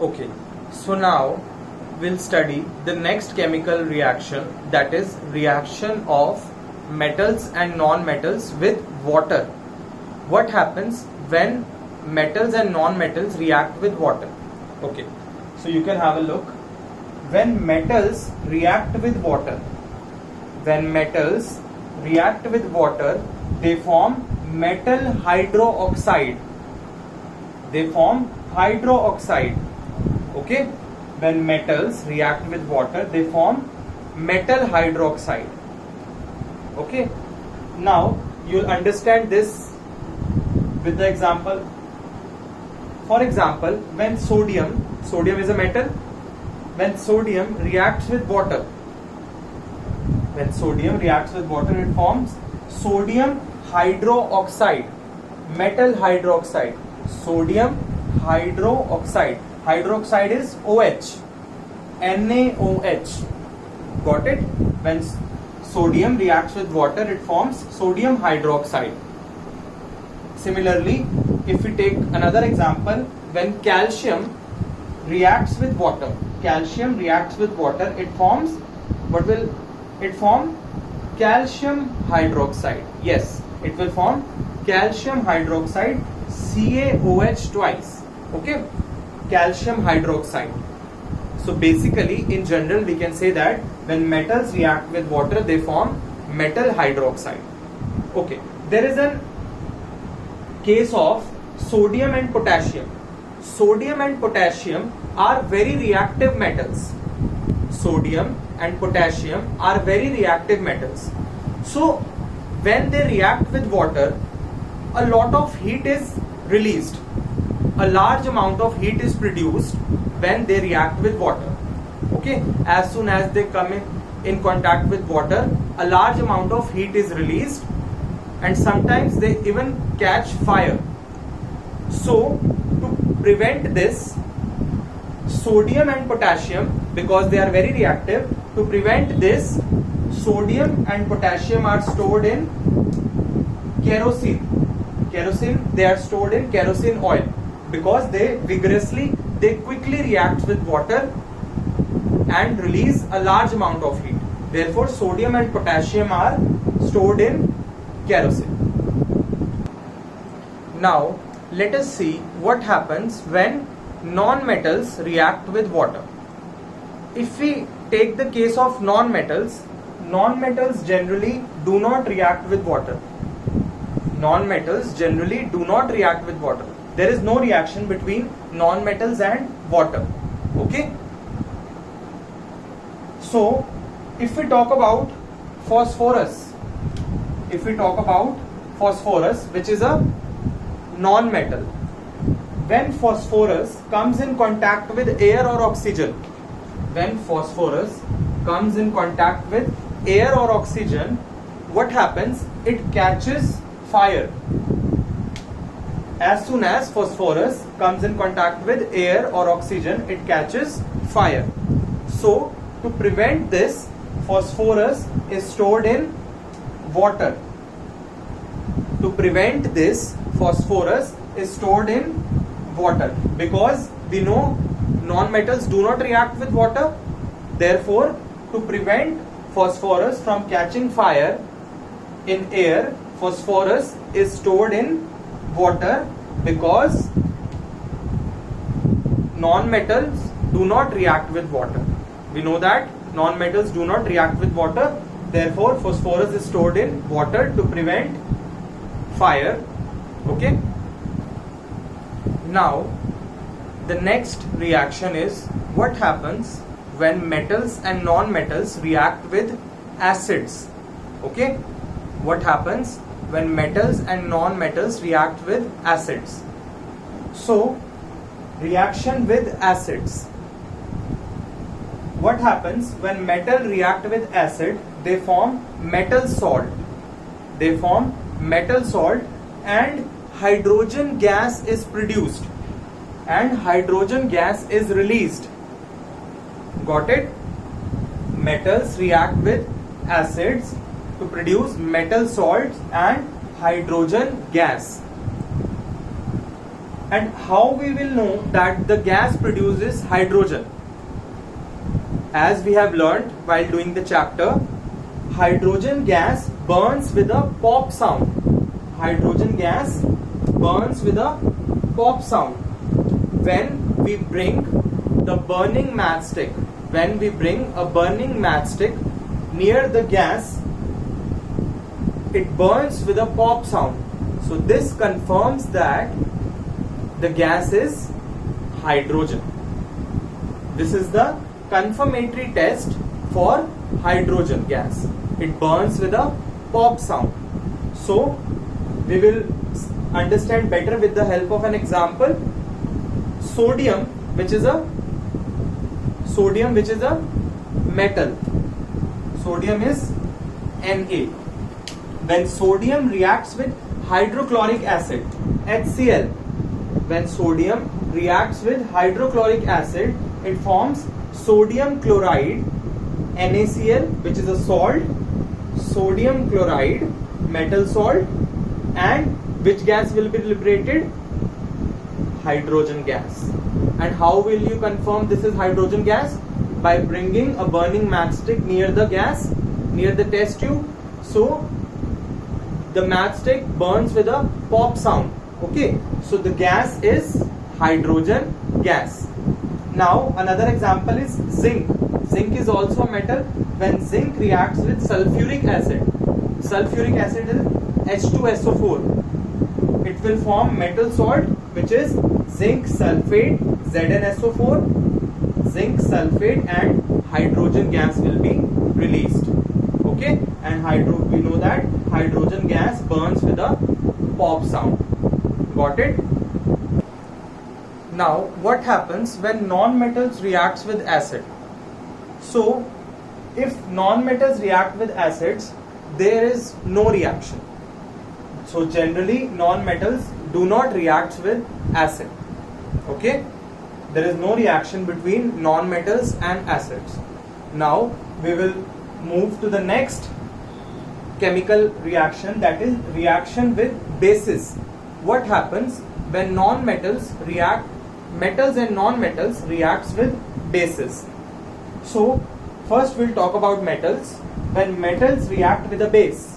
Okay, so now we'll study the next chemical reaction, that is reaction of metals and non-metals with water. What happens when metals and non-metals react with water? Okay, so you can have a look. When metals react with water, they form metal hydroxide. Okay, when metals react with water, they form metal hydroxide. Okay, now you'll understand this with the example. For example, when sodium is a metal, when sodium reacts with water, it forms sodium hydroxide, metal hydroxide, sodium hydroxide. Hydroxide is OH, NaOH. Got it? When sodium reacts with water, it forms sodium hydroxide. Similarly, if we take another example, when calcium reacts with water, it forms, what will it form? Calcium hydroxide. Yes, it will form calcium hydroxide, CaOH twice. Okay, calcium hydroxide. So basically, in general, we can say that when metals react with water, they form metal hydroxide. Okay, there is a case of sodium and potassium. Sodium and potassium are very reactive metals. Sodium and potassium are very reactive metals. So when they react with water, a lot of heat is released. A large amount of heat is produced when they react with water. Okay, as soon as they come in contact with water, a large amount of heat is released, and sometimes they even catch fire. So to prevent this, sodium and potassium, because they are very reactive, to prevent this, sodium and potassium are stored in kerosene. They are stored in kerosene oil, because they quickly react with water and release a large amount of heat. Therefore, sodium and potassium are stored in kerosene. Now, let us see what happens when non-metals react with water. If we take the case of non-metals generally do not react with water. There is no reaction between non-metals and water. Okay? So, if we talk about phosphorus, which is a non-metal, when phosphorus comes in contact with air or oxygen, what happens? It catches fire. As soon as phosphorus comes in contact with air or oxygen, it catches fire. So, to prevent this, phosphorus is stored in water. Because we know non-metals do not react with water. Therefore, to prevent phosphorus from catching fire in air, phosphorus is stored in water, because non-metals do not react with water. We know that non-metals do not react with water. Therefore, phosphorus is stored in water to prevent fire. Okay. Now, the next reaction is what happens when metals and non-metals react with acids. Okay, what happens when metals and non-metals react with acids? So, reaction with acids. What happens when metal react with acid? They form metal salt. And hydrogen gas is produced and hydrogen gas is released. Got it? Metals react with acids to produce metal salts and hydrogen gas. And how we will know that the gas produces hydrogen? As we have learned while doing the chapter, hydrogen gas burns with a pop sound. Hydrogen gas burns with a pop sound. When we bring the burning matchstick, when we bring a burning matchstick near the gas, it burns with a pop sound. So this confirms that the gas is hydrogen. This is the confirmatory test for hydrogen gas. It burns with a pop sound. So we will understand better with the help of an example. Sodium, which is a metal. Sodium is Na. When sodium reacts with hydrochloric acid, HCl, when sodium reacts with hydrochloric acid, it forms sodium chloride, NaCl, which is a salt, sodium chloride, metal salt, and which gas will be liberated? Hydrogen gas. And how will you confirm this is hydrogen gas? By bringing a burning matchstick near the gas, near the test tube. So the matchstick burns with a pop sound. Okay, so the gas is hydrogen gas. Now another example is zinc. Zinc is also a metal. When zinc reacts with sulfuric acid is H2SO4. It will form metal salt, which is zinc sulfate, ZnSO4. Zinc sulfate and hydrogen gas will be released. Okay, and we know that hydrogen gas burns with a pop sound. Got it? Now what happens when non-metals reacts with acid? So if non-metals react with acids, there is no reaction. So generally non-metals do not react with acid. Okay, there is no reaction between non-metals and acids. Now we will move to the next chemical reaction, that is reaction with bases. What happens when non-metals react, metals and non-metals reacts with bases? So first we'll talk about metals. When metals react with a base,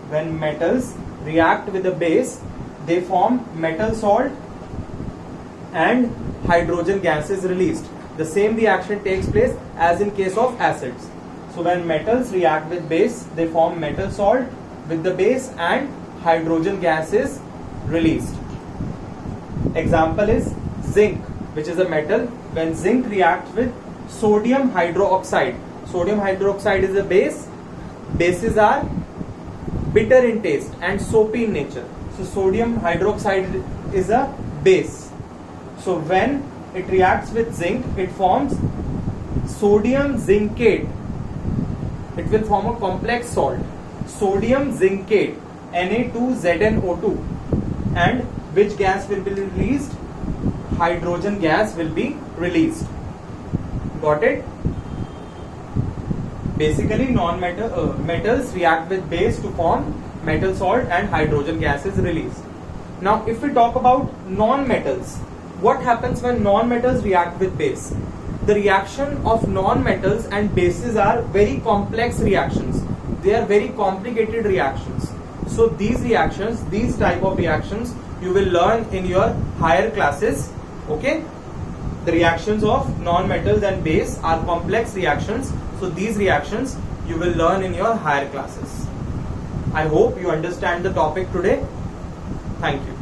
when metals react with a base, they form metal salt and hydrogen gas is released. The same reaction takes place as in case of acids. So when metals react with base, they form metal salt with the base and hydrogen gas is released. Example is zinc, which is a metal. When zinc reacts with sodium hydroxide, sodium hydroxide is a base. Bases are bitter in taste and soapy in nature. So sodium hydroxide is a base. So when it reacts with zinc, it forms sodium zincate. It will form a complex salt, sodium zincate, Na2ZnO2, and which gas will be released? Hydrogen gas will be released. Got it? Basically metals react with base to form metal salt and hydrogen gas is released. Now if we talk about non-metals, what happens when non-metals react with base? The reaction of non-metals and bases are very complex reactions. They are very complicated reactions. So these reactions, these type of reactions, you will learn in your higher classes. Okay? The reactions of non-metals and base are complex reactions. So these reactions you will learn in your higher classes. I hope you understand the topic today. Thank you.